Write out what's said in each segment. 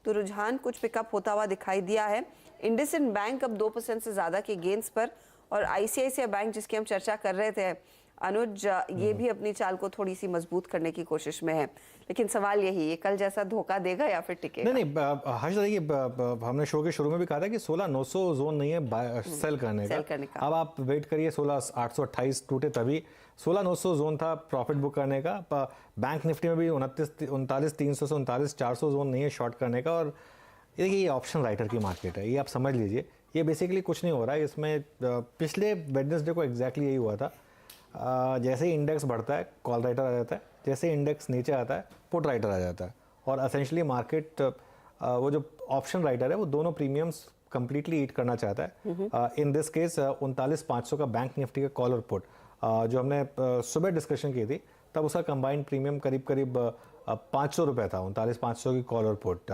तो रुझान कुछ पिकअप होता हुआ दिखाई दिया है। इंडसइंड बैंक अब 2% से ज़्यादा के गेंस पर, और आईसीआईसीआई बैंक जिसकी हम चर्चा कर रहे थे अनुज, ये भी अपनी चाल को थोड़ी सी मजबूत करने की कोशिश में है। लेकिन सवाल यही, ये कल जैसा धोखा देगा या फिर टिकेगा? नहीं हर्ष, देखिए हमने शो के शुरू में भी कहा था कि 16,900 जोन नहीं है सेल करने का। अब आप वेट करिए, 16,828 टूटे तभी 16,900 जोन था प्रॉफिट बुक करने का। बैंक निफ्टी में भी 39,300 से 39,400 जोन नहीं है शॉर्ट करने का। और ये ऑप्शन राइटर की मार्केट है, ये आप समझ लीजिए। ये बेसिकली कुछ नहीं हो रहा है इसमें। पिछले वेडनेसडे को एग्जैक्टली यही हुआ था। जैसे ही इंडेक्स बढ़ता है कॉल राइटर आ जाता है, जैसे ही इंडेक्स नीचे आता है पुट राइटर आ जाता है। और असेंशली मार्केट वो जो ऑप्शन राइटर है वो दोनों प्रीमियम्स कंप्लीटली ईट करना चाहता है। इन दिस केस 39,500 का बैंक निफ्टी का कॉल और पुट जो हमने सुबह डिस्कशन की थी, तब उसका कंबाइंड प्रीमियम करीब 500 रुपये था। 39,500 की कॉल और पुट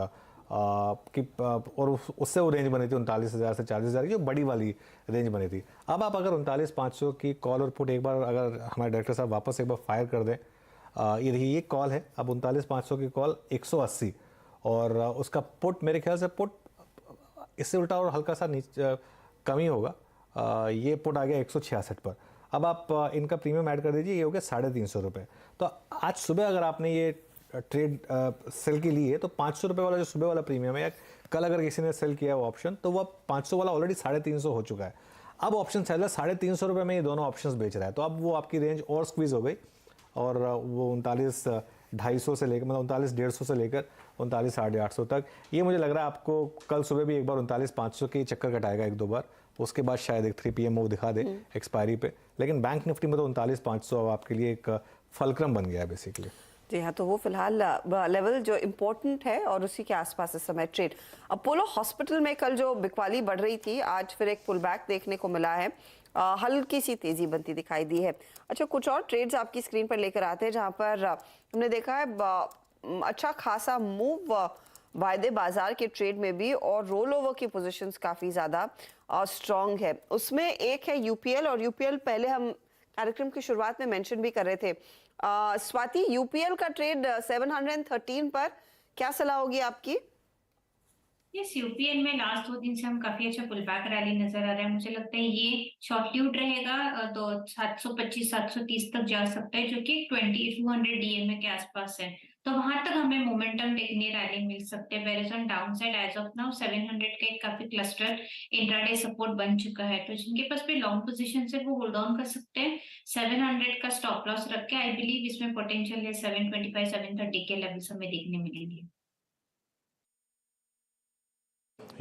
और उससे वो रेंज बनी थी 39,000 से 40,000 की, जो बड़ी वाली रेंज बनी थी। अब आप अगर 39,500 की कॉल और पुट एक बार अगर हमारे डायरेक्टर साहब वापस एक बार फायर कर दें, ये देखिए ये कॉल है अब 39,500 की कॉल 180, और उसका पुट मेरे ख्याल से पुट इससे उल्टा और हल्का सा कमी होगा। ये पुट आ गया 166 पर। अब आप इनका प्रीमियम ऐड कर दीजिए, ये हो गया 350 रुपये। तो आज सुबह अगर आपने ये ट्रेड सेल की ली है तो 500 रुपये वाला जो सुबह वाला प्रीमियम है, या कल अगर किसी ने सेल किया है वो ऑप्शन, तो वो 500 वाला ऑलरेडी 350 हो चुका है। अब ऑप्शन सेलर 350 रुपये में ये दोनों ऑप्शंस बेच रहा है, तो अब वो आपकी रेंज और स्क्वीज हो गई, और वो 39,250 से लेकर, मतलब 39,150 से लेकर 39,850 तक। ये मुझे लग रहा है आपको कल सुबह भी एक बार 39,500 की चक्कर कटाएगा एक दो बार, उसके बाद शायद एक 3 PM वो दिखा दे एक्सपायरी पे। लेकिन बैंक निफ्टी में तो 39,500 आपके लिए एक फलक्रम बन गया है बेसिकली। जी हाँ, तो वो फिलहाल लेवल जो इम्पोर्टेंट है और उसी के आसपास इस समय ट्रेड। अपोलो हॉस्पिटल में कल जो बिकवाली बढ़ रही थी, आज फिर एक पुल बैक देखने को मिला है। हल्की सी तेजी बनती दिखाई दी है। अच्छा, कुछ और ट्रेड्स आपकी स्क्रीन पर लेकर आते हैं जहां पर हमने देखा है अच्छा खासा मूव वायदे बाजार के ट्रेड में भी, और रोल ओवर की पोजीशंस काफी ज्यादा स्ट्रांग है। उसमें एक है यूपीएल, और यूपीएल पहले हम कार्यक्रम की शुरुआत में मेंशन भी कर रहे थे। स्वाति, यूपीएल का ट्रेड 713 पर, क्या सलाह होगी आपकी? यस, यूपीएल में लास्ट 2 दिन से हम काफी अच्छा पुल बैक रैली नजर आ रहा है। मुझे लगता है ये शॉर्ट्यूड रहेगा, तो 725 730 तक जा सकता है, जो कि 2200 डीएमए के आसपास है। तो वहां तक हमें मोमेंटम टेकने रैली मिल सकते हैं। Where is on down side as of now 700 का एक काफी क्लस्टर इंट्राडे सपोर्ट बन चुका है, तो जिनके पास भी लॉन्ग पोजीशन है वो होल्ड ऑन कर सकते हैं 700 का स्टॉप लॉस रख के। आई बिलीव इसमें पोटेंशियल है 725 730 के लेवल्स हमें देखने मिलेंगे।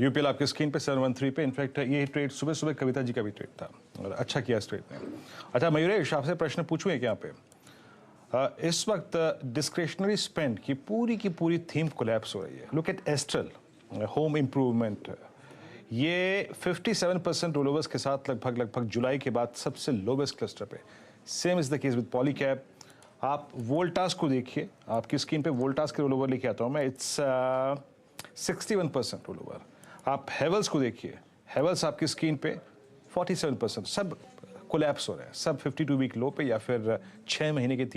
यूपीएल आपके स्क्रीन पे 713 पे। इनफैक्ट ये ट्रेड सुबह सुबह कविता जी का भी ट्रेड था और अच्छा किया इस ट्रेड ने। अच्छा मयूरेश, आपसे प्रश्न पूछूं एक यहाँ पे, इस वक्त डिस्क्रिशनरी स्पेंड की पूरी थीम कोलैप्स हो रही है। Look at astral home improvement, ये 57% रोलोवर्स के साथ लगभग जुलाई के बाद सबसे लोवेस्ट क्लस्टर पे। Same is the case with Polycab. आप वोल्टास को देखिए, आपकी स्क्रीन पे वोल्टास के रोलोवर लेके आता हूँ मैं, इट्स 61% रोलोवर। आप हेवल्स को देखिए, हेवल्स आपकी स्क्रीन पे 47%। सब कोलैप्स हो रहे हैं, सब 52 वीक लो पे या फिर 6 महीने के 3